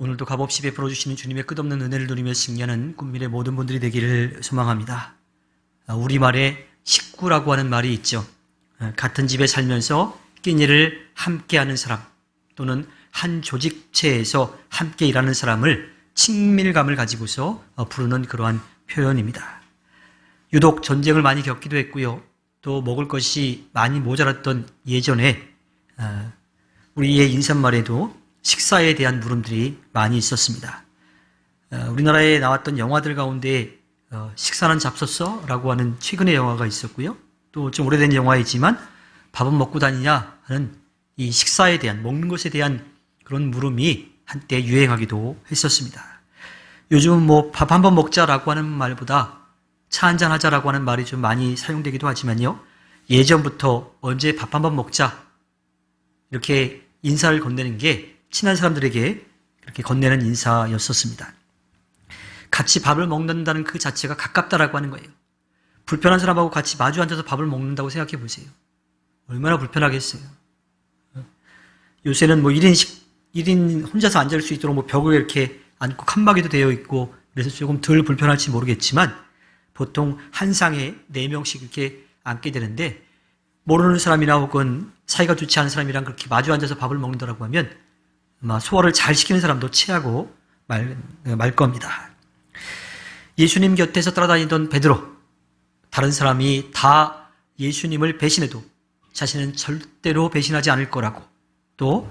오늘도 값없이 베풀어 주시는 주님의 끝없는 은혜를 누리며 승리하는 꿈밀의 모든 분들이 되기를 소망합니다. 우리말에 식구라고 하는 말이 있죠. 같은 집에 살면서 끼니를 함께하는 사람 또는 한 조직체에서 함께 일하는 사람을 친밀감을 가지고서 부르는 그러한 표현입니다. 유독 전쟁을 많이 겪기도 했고요. 또 먹을 것이 많이 모자랐던 예전에 우리의 인사말에도 식사에 대한 물음들이 많이 있었습니다. 우리나라에 나왔던 영화들 가운데 식사는 잡섰어? 라고 하는 최근의 영화가 있었고요. 또 좀 오래된 영화이지만 밥은 먹고 다니냐 하는 이 식사에 대한, 먹는 것에 대한 그런 물음이 한때 유행하기도 했었습니다. 요즘은 뭐 밥 한 번 먹자라고 하는 말보다 차 한잔 하자라고 하는 말이 좀 많이 사용되기도 하지만요. 예전부터 언제 밥 한 번 먹자 이렇게 인사를 건네는 게 친한 사람들에게 그렇게 건네는 인사였었습니다. 같이 밥을 먹는다는 그 자체가 가깝다라고 하는 거예요. 불편한 사람하고 같이 마주 앉아서 밥을 먹는다고 생각해 보세요. 얼마나 불편하겠어요. 요새는 뭐 1인 혼자서 앉을 수 있도록 뭐 벽을 이렇게 앉고 칸막이도 되어 있고 그래서 조금 덜 불편할지 모르겠지만 보통 한 상에 4명씩 이렇게 앉게 되는데 모르는 사람이나 혹은 사이가 좋지 않은 사람이랑 그렇게 마주 앉아서 밥을 먹는다고 하면 아마 소화를 잘 시키는 사람도 체하고 말 겁니다. 예수님 곁에서 따라다니던 베드로, 다른 사람이 다 예수님을 배신해도 자신은 절대로 배신하지 않을 거라고, 또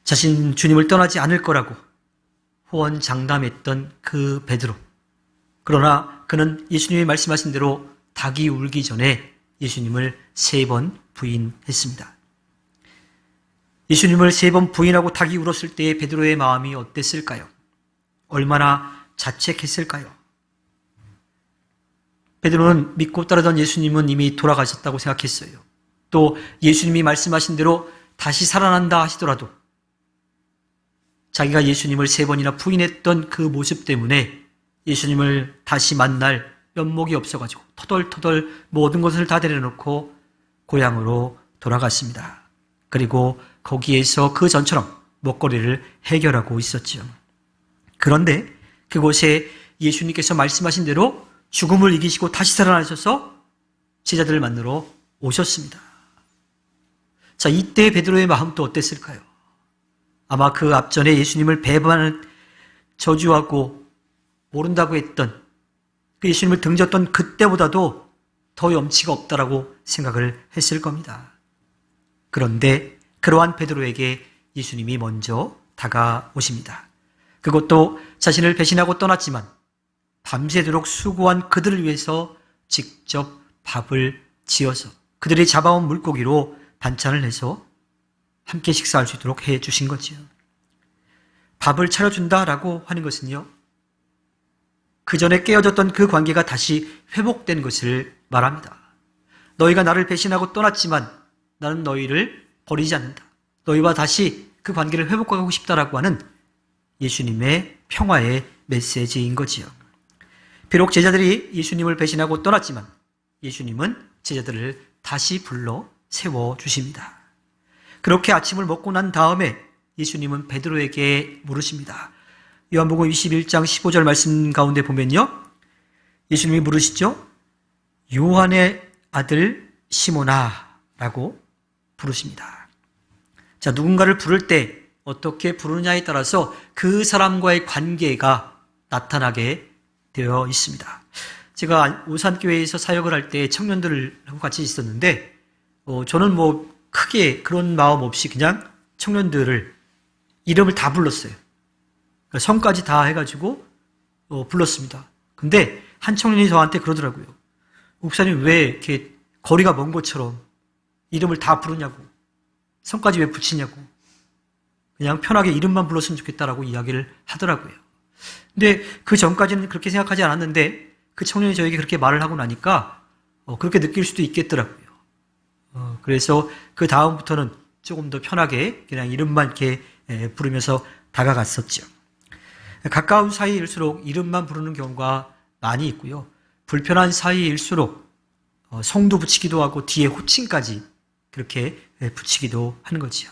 자신 주님을 떠나지 않을 거라고 호언장담했던 그 베드로. 그러나 그는 예수님이 말씀하신 대로 닭이 울기 전에 예수님을 3번 부인했습니다. 예수님을 3번 부인하고 닭이 울었을 때의 베드로의 마음이 어땠을까요? 얼마나 자책했을까요? 베드로는 믿고 따르던 예수님은 이미 돌아가셨다고 생각했어요. 또 예수님이 말씀하신 대로 다시 살아난다 하시더라도 자기가 예수님을 3번이나 부인했던 그 모습 때문에 예수님을 다시 만날 면목이 없어가지고 터덜터덜 모든 것을 다 내려놓고 고향으로 돌아갔습니다. 그리고 거기에서 그 전처럼 먹거리를 해결하고 있었죠. 그런데 그곳에 예수님께서 말씀하신 대로 죽음을 이기시고 다시 살아나셔서 제자들을 만나러 오셨습니다. 자, 이때 베드로의 마음도 어땠을까요? 아마 그 앞전에 예수님을 배반하는, 저주하고 모른다고 했던 그 예수님을 등졌던 그때보다도 더 염치가 없다라고 생각을 했을 겁니다. 그런데 그러한 베드로에게 예수님이 먼저 다가오십니다. 그것도 자신을 배신하고 떠났지만 밤새도록 수고한 그들을 위해서 직접 밥을 지어서 그들이 잡아온 물고기로 반찬을 해서 함께 식사할 수 있도록 해 주신 거지요. 밥을 차려준다라고 하는 것은요, 그 전에 깨어졌던 그 관계가 다시 회복된 것을 말합니다. 너희가 나를 배신하고 떠났지만 나는 너희를 버리지 않는다. 너희와 다시 그 관계를 회복하고 싶다라고 하는 예수님의 평화의 메시지인 거지요. 비록 제자들이 예수님을 배신하고 떠났지만 예수님은 제자들을 다시 불러 세워주십니다. 그렇게 아침을 먹고 난 다음에 예수님은 베드로에게 물으십니다. 요한복음 21장 15절 말씀 가운데 보면요, 예수님이 물으시죠. 요한의 아들 시몬아 라고 부르십니다. 자, 누군가를 부를 때 어떻게 부르느냐에 따라서 그 사람과의 관계가 나타나게 되어 있습니다. 제가 오산교회에서 사역을 할 때 청년들하고 같이 있었는데 저는 뭐 크게 그런 마음 없이 그냥 청년들을 이름을 다 불렀어요. 성까지 다 해가지고 불렀습니다. 근데 한 청년이 저한테 그러더라고요. 목사님 왜 이렇게 거리가 먼 것처럼 이름을 다 부르냐고, 성까지 왜 붙이냐고, 그냥 편하게 이름만 불렀으면 좋겠다라고 이야기를 하더라고요. 근데 그 전까지는 그렇게 생각하지 않았는데 그 청년이 저에게 그렇게 말을 하고 나니까 그렇게 느낄 수도 있겠더라고요. 그래서 그 다음부터는 조금 더 편하게 그냥 이름만 이렇게 부르면서 다가갔었죠. 가까운 사이일수록 이름만 부르는 경우가 많이 있고요. 불편한 사이일수록 성도 붙이기도 하고 뒤에 호칭까지 그렇게 붙이기도 하는 거지요.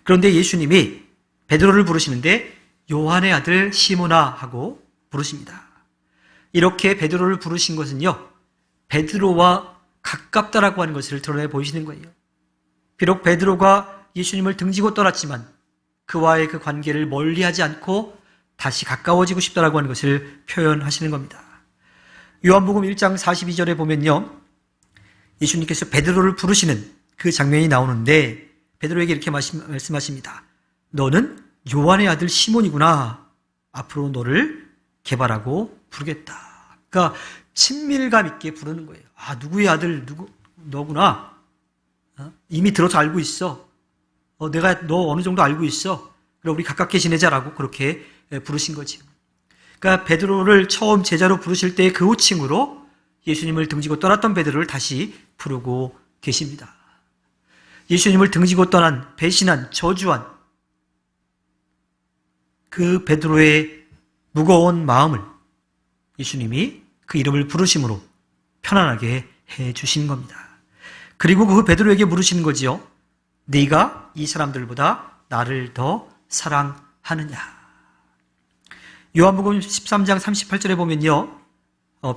그런데 예수님이 베드로를 부르시는데 요한의 아들 시몬아 하고 부르십니다. 이렇게 베드로를 부르신 것은요, 베드로와 가깝다라고 하는 것을 드러내 보이시는 거예요. 비록 베드로가 예수님을 등지고 떠났지만 그와의 그 관계를 멀리하지 않고 다시 가까워지고 싶다라고 하는 것을 표현하시는 겁니다. 요한복음 1장 42절에 보면요, 예수님께서 베드로를 부르시는 그 장면이 나오는데 베드로에게 이렇게 말씀하십니다. 너는 요한의 아들 시몬이구나. 앞으로 너를 개발하고 부르겠다. 그러니까 친밀감 있게 부르는 거예요. 아, 누구의 아들 너구나. 이미 들어서 알고 있어. 내가 너 어느 정도 알고 있어. 그럼 우리 가깝게 지내자라고 그렇게 부르신 거지. 그러니까 베드로를 처음 제자로 부르실 때 그 호칭으로 예수님을 등지고 떠났던 베드로를 다시 부르고 계십니다. 예수님을 등지고 떠난, 배신한, 저주한 그 베드로의 무거운 마음을 예수님이 그 이름을 부르심으로 편안하게 해 주신 겁니다. 그리고 그 베드로에게 물으시는 거지요. 네가 이 사람들보다 나를 더 사랑하느냐. 요한복음 13장 38절에 보면요,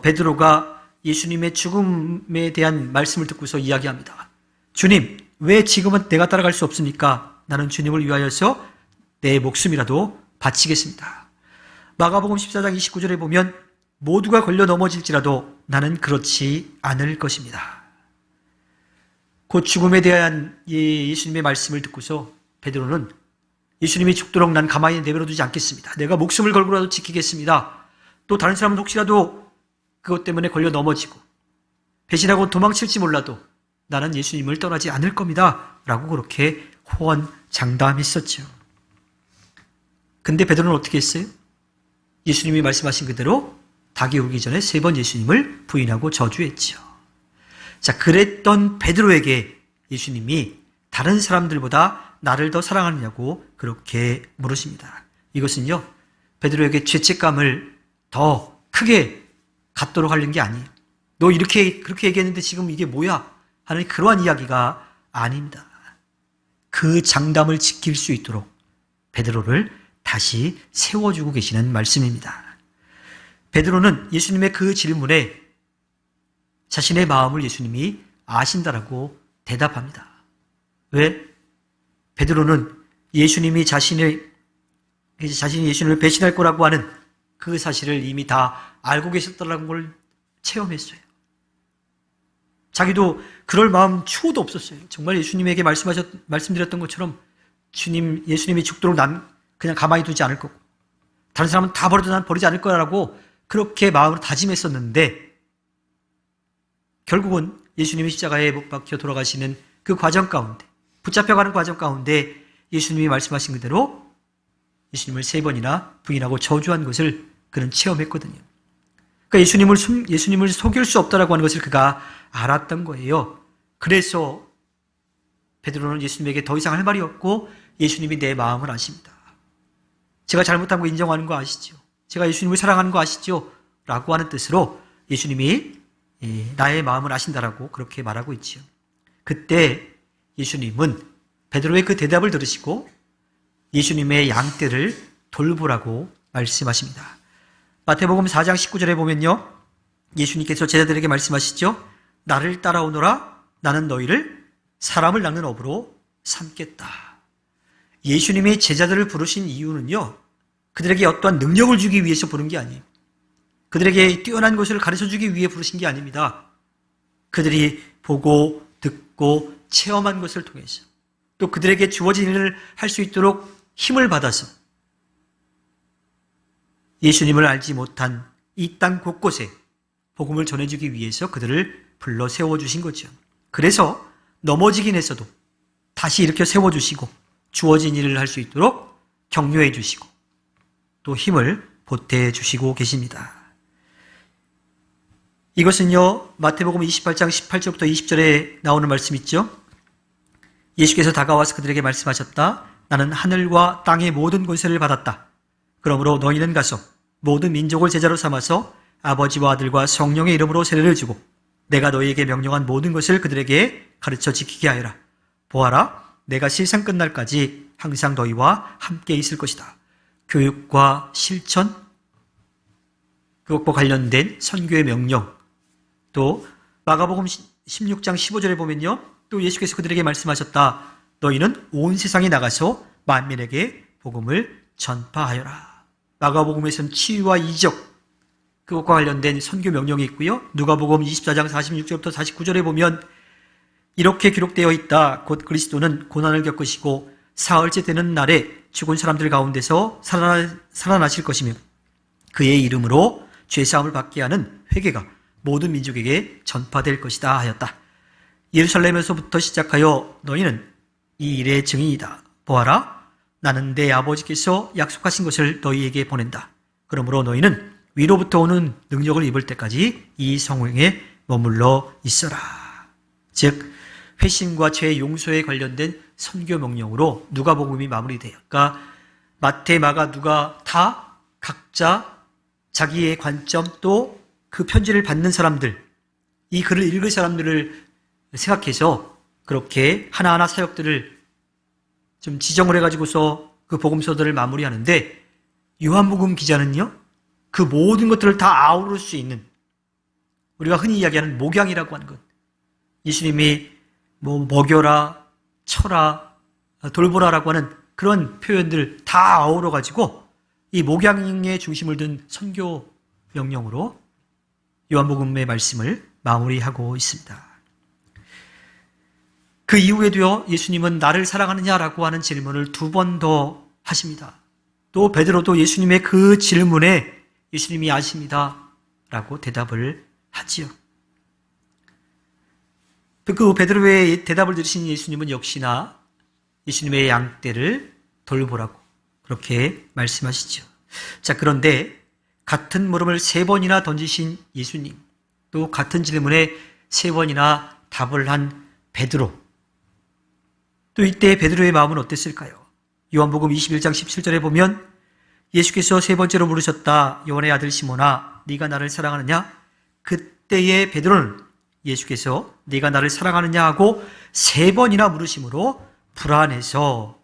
베드로가 예수님의 죽음에 대한 말씀을 듣고서 이야기합니다. 주님, 왜 지금은 내가 따라갈 수 없습니까? 나는 주님을 위하여서 내 목숨이라도 바치겠습니다. 마가복음 14장 29절에 보면 모두가 걸려 넘어질지라도 나는 그렇지 않을 것입니다. 곧 죽음에 대한 예수님의 말씀을 듣고서 베드로는 예수님이 죽도록 난 가만히 내버려두지 않겠습니다. 내가 목숨을 걸고라도 지키겠습니다. 또 다른 사람은 혹시라도 그것 때문에 걸려 넘어지고 배신하고 도망칠지 몰라도 나는 예수님을 떠나지 않을 겁니다. 라고 그렇게 호언장담했었죠. 근데 베드로는 어떻게 했어요? 예수님이 말씀하신 그대로 닭이 울기 전에 3번 예수님을 부인하고 저주했죠. 자, 그랬던 베드로에게 예수님이 다른 사람들보다 나를 더 사랑하느냐고 그렇게 물으십니다. 이것은요, 베드로에게 죄책감을 더 크게 갖도록 하려는 게 아니에요. 너 그렇게 얘기했는데 지금 이게 뭐야? 하는 그러한 이야기가 아닙니다. 그 장담을 지킬 수 있도록 베드로를 다시 세워주고 계시는 말씀입니다. 베드로는 예수님의 그 질문에 자신의 마음을 예수님이 아신다라고 대답합니다. 왜? 베드로는 예수님이 자신이 예수님을 배신할 거라고 하는 그 사실을 이미 다 알고 계셨다는 걸 체험했어요. 자기도 그럴 마음 추호도 없었어요. 정말 예수님에게 말씀드렸던 것처럼 예수님이 죽도록 난 그냥 가만히 두지 않을 거고 다른 사람은 다 버려도 난 버리지 않을 거라고 그렇게 마음을 다짐했었는데 결국은 예수님이 십자가에 못 박혀 돌아가시는 그 과정 가운데, 붙잡혀가는 과정 가운데 예수님이 말씀하신 그대로 예수님을 3번이나 부인하고 저주한 것을 그는 체험했거든요. 그러니까 예수님을 속일 수 없다라고 하는 것을 그가 알았던 거예요. 그래서 베드로는 예수님에게 더 이상 할 말이 없고 예수님이 내 마음을 아십니다. 제가 잘못한 거 인정하는 거 아시죠? 제가 예수님을 사랑하는 거 아시죠? 라고 하는 뜻으로 예수님이 나의 마음을 아신다라고 그렇게 말하고 있죠. 그때 예수님은 베드로의 그 대답을 들으시고 예수님의 양떼를 돌보라고 말씀하십니다. 마태복음 4장 19절에 보면요, 예수님께서 제자들에게 말씀하시죠. 나를 따라오너라. 나는 너희를 사람을 낚는 업으로 삼겠다. 예수님이 제자들을 부르신 이유는요, 그들에게 어떠한 능력을 주기 위해서 부른 게 아니에요. 그들에게 뛰어난 것을 가르쳐주기 위해 부르신 게 아닙니다. 그들이 보고 듣고 체험한 것을 통해서 또 그들에게 주어진 일을 할 수 있도록 힘을 받아서 예수님을 알지 못한 이 땅 곳곳에 복음을 전해주기 위해서 그들을 불러 세워주신 거죠. 그래서 넘어지긴 했어도 다시 일으켜 세워주시고 주어진 일을 할 수 있도록 격려해 주시고 또 힘을 보태주시고 계십니다. 이것은요, 마태복음 28장 18절부터 20절에 나오는 말씀 있죠. 예수께서 다가와서 그들에게 말씀하셨다. 나는 하늘과 땅의 모든 권세를 받았다. 그러므로 너희는 가서 모든 민족을 제자로 삼아서 아버지와 아들과 성령의 이름으로 세례를 주고 내가 너희에게 명령한 모든 것을 그들에게 가르쳐 지키게 하여라. 보아라, 내가 세상 끝날까지 항상 너희와 함께 있을 것이다. 교육과 실천, 그것과 관련된 선교의 명령, 또 마가복음 16장 15절에 보면요, 또 예수께서 그들에게 말씀하셨다. 너희는 온 세상에 나가서 만민에게 복음을 전파하여라. 마가복음에서는 치유와 이적, 그것과 관련된 선교 명령이 있고요. 누가복음 24장 46절부터 49절에 보면 이렇게 기록되어 있다. 곧 그리스도는 고난을 겪으시고 사흘째 되는 날에 죽은 사람들 가운데서 살아나실 것이며 그의 이름으로 죄사함을 받게 하는 회개가 모든 민족에게 전파될 것이다 하였다. 예루살렘에서부터 시작하여 너희는 이 일의 증인이다. 보아라, 나는 내 아버지께서 약속하신 것을 너희에게 보낸다. 그러므로 너희는 위로부터 오는 능력을 입을 때까지 이 성령에 머물러 있어라. 즉 회심과 죄 용서에 관련된 선교 명령으로 누가복음이 마무리돼요. 그러니까 마태, 마가, 누가 다 각자 자기의 관점 또 그 편지를 받는 사람들, 이 글을 읽을 사람들을 생각해서 그렇게 하나하나 사역들을 좀 지정을 해가지고서 그 복음서들을 마무리하는데, 요한복음 기자는요, 그 모든 것들을 다 아우를 수 있는, 우리가 흔히 이야기하는 목양이라고 하는 것, 예수님이 먹여라, 쳐라, 돌보라라고 하는 그런 표현들 다 아우러가지고 이 목양의 중심을 둔 선교 명령으로 요한복음의 말씀을 마무리하고 있습니다. 그 이후에도요, 예수님은 나를 사랑하느냐라고 하는 질문을 2번 더 하십니다. 또 베드로도 예수님의 그 질문에 예수님이 아십니다 라고 대답을 하지요. 그 베드로의 대답을 들으신 예수님은 역시나 예수님의 양떼를 돌보라고 그렇게 말씀하시죠. 자, 그런데 같은 물음을 3번이나 던지신 예수님, 또 같은 질문에 3번이나 답을 한 베드로, 또 이때 베드로의 마음은 어땠을까요? 요한복음 21장 17절에 보면 예수께서 3번째로 물으셨다. 요한의 아들 시몬아, 네가 나를 사랑하느냐? 그때의 베드로는 예수께서 네가 나를 사랑하느냐 하고 3번이나 물으심으로 불안해서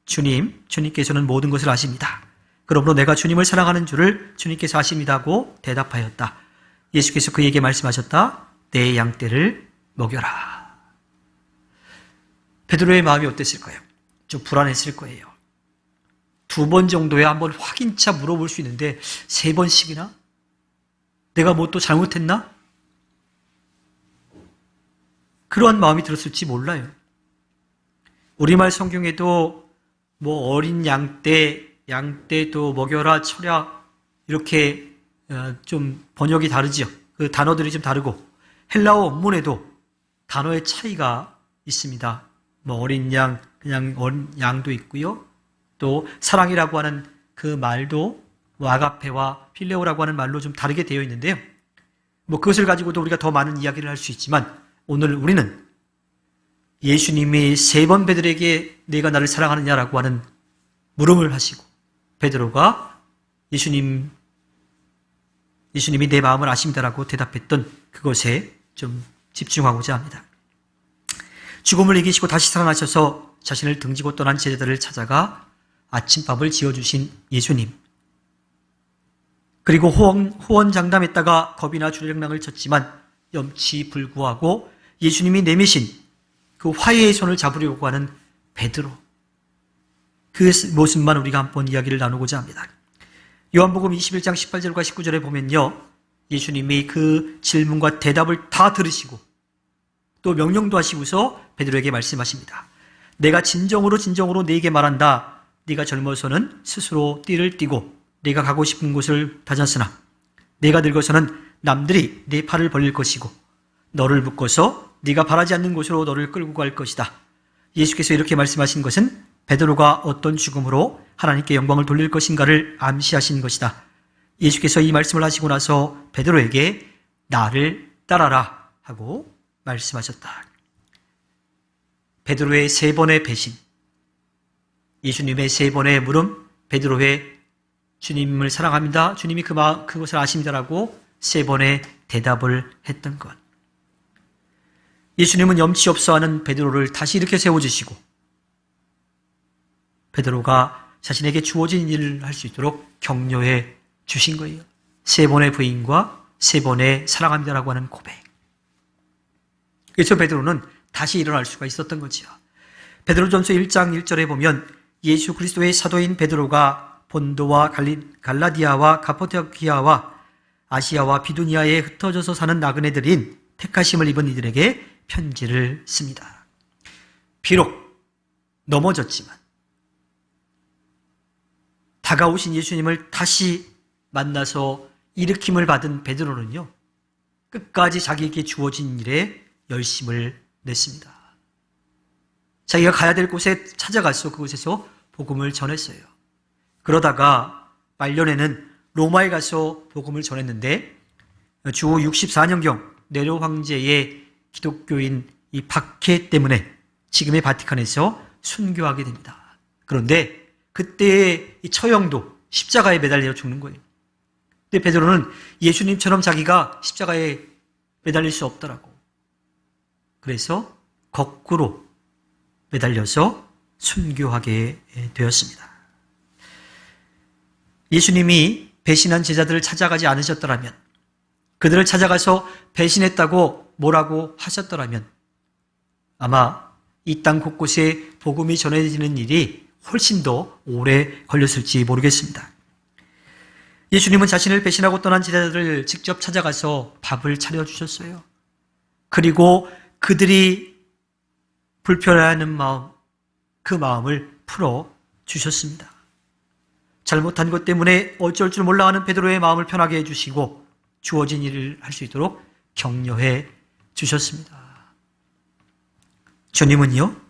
주님께서는 모든 것을 아십니다. 그러므로 내가 주님을 사랑하는 줄을 주님께서 아십니다고 대답하였다. 예수께서 그에게 말씀하셨다. 내 양떼를 먹여라. 베드로의 마음이 어땠을까요? 좀 불안했을 거예요. 2번 정도야 한번 확인차 물어볼 수 있는데 3번씩이나? 내가 뭐 또 잘못했나? 그러한 마음이 들었을지 몰라요. 우리말 성경에도 뭐 어린 양떼도 먹여라, 쳐라 이렇게 좀 번역이 다르죠. 그 단어들이 좀 다르고 헬라어 원문에도 단어의 차이가 있습니다. 뭐 어린 양, 그냥 어린 양도 있고요. 또 사랑이라고 하는 그 말도 아가페와 필레오라고 하는 말로 좀 다르게 되어 있는데요. 뭐 그것을 가지고도 우리가 더 많은 이야기를 할 수 있지만 오늘 우리는 예수님이 3번 베드로에게 네가 나를 사랑하느냐라고 하는 물음을 하시고 베드로가 예수님이 내 마음을 아십니다라고 대답했던 그것에 좀 집중하고자 합니다. 죽음을 이기시고 다시 살아나셔서 자신을 등지고 떠난 제자들을 찾아가 아침밥을 지어주신 예수님, 그리고 호언장담했다가 겁이나 주랭랑을 쳤지만 염치불구하고 예수님이 내미신 그 화해의 손을 잡으려고 하는 베드로, 그 모습만 우리가 한번 이야기를 나누고자 합니다. 요한복음 21장 18절과 19절에 보면요, 예수님이 그 질문과 대답을 다 들으시고 또 명령도 하시고서 베드로에게 말씀하십니다. 내가 진정으로 네게 말한다. 네가 젊어서는 스스로 띠를 띠고 네가 가고 싶은 곳을 다녔으나 네가 늙어서는 남들이 네 팔을 벌릴 것이고 너를 묶어서 네가 바라지 않는 곳으로 너를 끌고 갈 것이다. 예수께서 이렇게 말씀하신 것은 베드로가 어떤 죽음으로 하나님께 영광을 돌릴 것인가를 암시하신 것이다. 예수께서 이 말씀을 하시고 나서 베드로에게 나를 따라라 하고 말씀하셨다. 베드로의 3번의 배신, 예수님의 3번의 물음, 베드로의 주님을 사랑합니다, 주님이 그것을 아십니다라고 3번의 대답을 했던 것. 예수님은 염치 없어 하는 베드로를 다시 이렇게 세워주시고 베드로가 자신에게 주어진 일을 할 수 있도록 격려해 주신 거예요. 3번의 부인과 3번의 사랑합니다라고 하는 고백. 그래서 베드로는 다시 일어날 수가 있었던 거지요. 베드로전서 1장 1절에 보면 예수 그리스도의 사도인 베드로가 본도와 갈라디아와 가포도키아와 아시아와 비두니아에 흩어져서 사는 나그네들인 택하심을 입은 이들에게 편지를 씁니다. 비록 넘어졌지만 다가오신 예수님을 다시 만나서 일으킴을 받은 베드로는요, 끝까지 자기에게 주어진 일에 열심을 냈습니다. 자기가 가야 될 곳에 찾아가서 그곳에서 복음을 전했어요. 그러다가 말년에는 로마에 가서 복음을 전했는데 주 64년경 네로 황제의 기독교인 이 박해 때문에 지금의 바티칸에서 순교하게 됩니다. 그런데 그때의 이 처형도 십자가에 매달려 죽는 거예요. 근데 베드로는 예수님처럼 자기가 십자가에 매달릴 수 없더라고. 그래서 거꾸로 매달려서 순교하게 되었습니다. 예수님이 배신한 제자들을 찾아가지 않으셨더라면, 그들을 찾아가서 배신했다고 뭐라고 하셨더라면 아마 이 땅 곳곳에 복음이 전해지는 일이 훨씬 더 오래 걸렸을지 모르겠습니다. 예수님은 자신을 배신하고 떠난 제자들을 직접 찾아가서 밥을 차려주셨어요. 그리고 그들이 불편해하는 마음, 그 마음을 풀어주셨습니다. 잘못한 것 때문에 어쩔 줄 몰라 하는 베드로의 마음을 편하게 해주시고 주어진 일을 할 수 있도록 격려해 주셨습니다. 주님은요,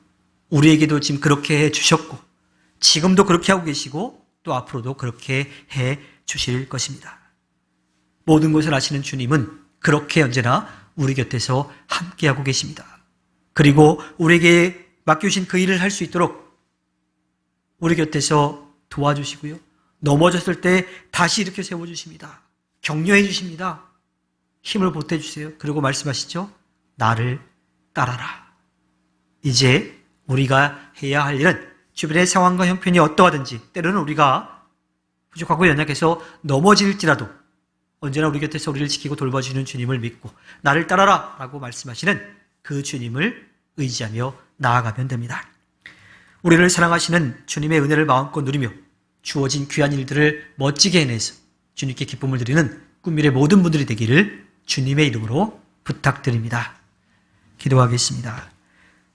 우리에게도 지금 그렇게 해 주셨고 지금도 그렇게 하고 계시고 또 앞으로도 그렇게 해 주실 것입니다. 모든 것을 아시는 주님은 그렇게 언제나 우리 곁에서 함께하고 계십니다. 그리고 우리에게 맡겨주신 그 일을 할 수 있도록 우리 곁에서 도와주시고요. 넘어졌을 때 다시 일으켜 세워주십니다. 격려해 주십니다. 힘을 보태주세요. 그리고 말씀하시죠. 나를 따라라. 이제 우리가 해야 할 일은 주변의 상황과 형편이 어떠하든지 때로는 우리가 부족하고 연약해서 넘어질지라도 언제나 우리 곁에서 우리를 지키고 돌봐주시는 주님을 믿고 나를 따라라 라고 말씀하시는 그 주님을 의지하며 나아가면 됩니다. 우리를 사랑하시는 주님의 은혜를 마음껏 누리며 주어진 귀한 일들을 멋지게 해내서 주님께 기쁨을 드리는 꿈밀의 모든 분들이 되기를 주님의 이름으로 부탁드립니다. 기도하겠습니다.